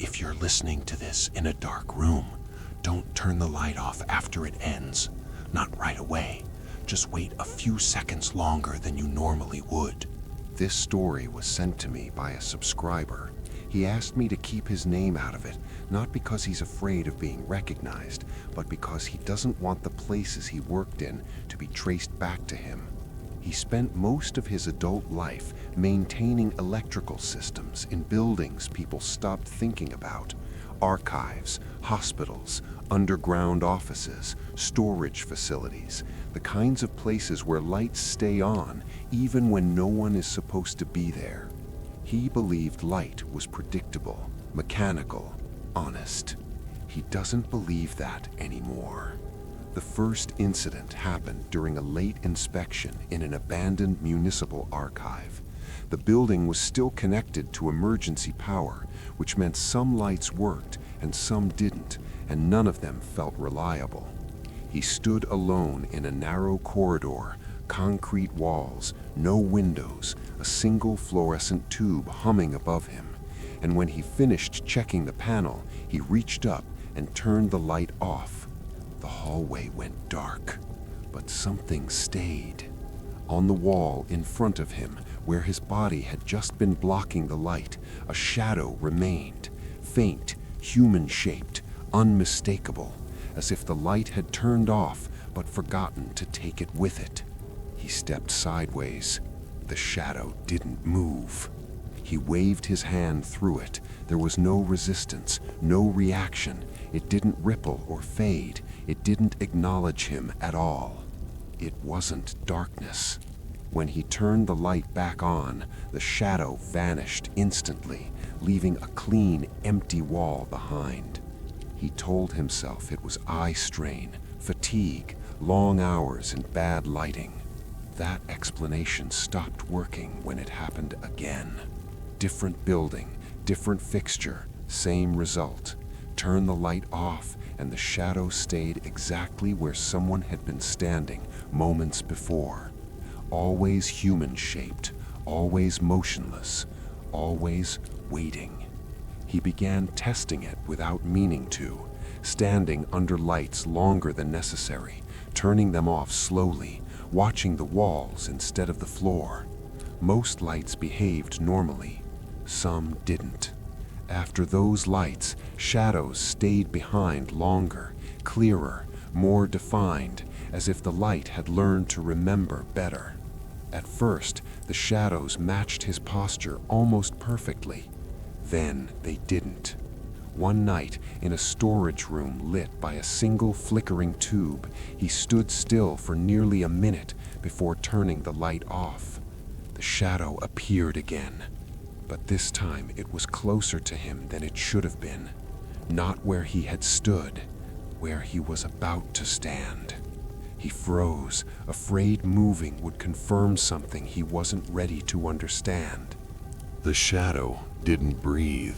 If you're listening to this in a dark room, don't turn the light off after it ends. Not right away. Just wait a few seconds longer than you normally would. This story was sent to me by a subscriber. He asked me to keep his name out of it, not because he's afraid of being recognized, but because he doesn't want the places he worked in to be traced back to him. He spent most of his adult life maintaining electrical systems in buildings people stopped thinking about. Archives, hospitals, underground offices, storage facilities, the kinds of places where lights stay on even when no one is supposed to be there. He believed light was predictable, mechanical, honest. He doesn't believe that anymore. The first incident happened during a late inspection in an abandoned municipal archive. The building was still connected to emergency power, which meant some lights worked and some didn't, and none of them felt reliable. He stood alone in a narrow corridor, concrete walls, no windows, a single fluorescent tube humming above him. And when he finished checking the panel, he reached up and turned the light off. The hallway went dark, but something stayed. On the wall in front of him, where his body had just been blocking the light, a shadow remained, faint, human-shaped, unmistakable, as if the light had turned off but forgotten to take it with it. He stepped sideways. The shadow didn't move. He waved his hand through it. There was no resistance, no reaction. It didn't ripple or fade. It didn't acknowledge him at all. It wasn't darkness. When he turned the light back on, the shadow vanished instantly, leaving a clean, empty wall behind. He told himself it was eye strain, fatigue, long hours and bad lighting. That explanation stopped working when it happened again. Different building, different fixture, same result. Turn the light off, and the shadow stayed exactly where someone had been standing moments before. Always human-shaped, always motionless, always waiting. He began testing it without meaning to, standing under lights longer than necessary, turning them off slowly, watching the walls instead of the floor. Most lights behaved normally. Some didn't. After those lights, shadows stayed behind longer, clearer, more defined, as if the light had learned to remember better. At first, the shadows matched his posture almost perfectly. Then they didn't. One night, in a storage room lit by a single flickering tube, he stood still for nearly a minute before turning the light off. The shadow appeared again, but this time it was closer to him than it should have been. Not where he had stood, where he was about to stand. He froze, afraid moving would confirm something he wasn't ready to understand. The shadow didn't breathe.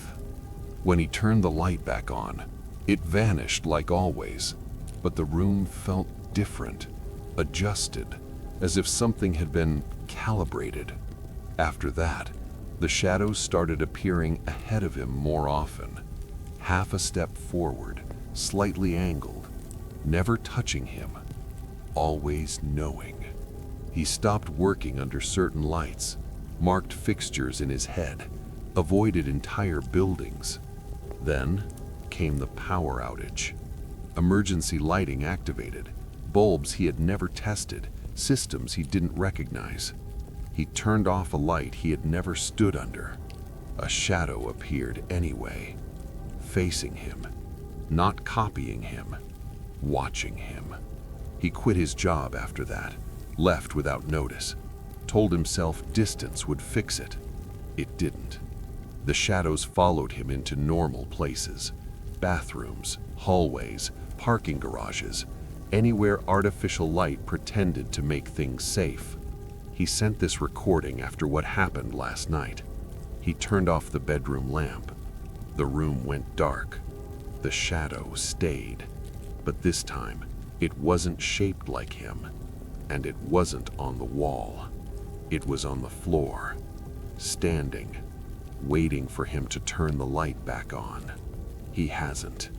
When he turned the light back on, it vanished like always, but the room felt different, adjusted, as if something had been calibrated. After that, the shadows started appearing ahead of him more often, half a step forward, slightly angled, never touching him, always knowing. He stopped working under certain lights, marked fixtures in his head, avoided entire buildings. Then came the power outage. Emergency lighting activated, bulbs he had never tested, systems he didn't recognize. He turned off a light he had never stood under. A shadow appeared anyway, facing him, not copying him, watching him. He quit his job after that, left without notice, told himself distance would fix it. It didn't. The shadows followed him into normal places, bathrooms, hallways, parking garages, anywhere artificial light pretended to make things safe. He sent this recording after what happened last night. He turned off the bedroom lamp. The room went dark. The shadow stayed, but this time it wasn't shaped like him, and it wasn't on the wall. It was on the floor, standing, waiting for him to turn the light back on. He hasn't.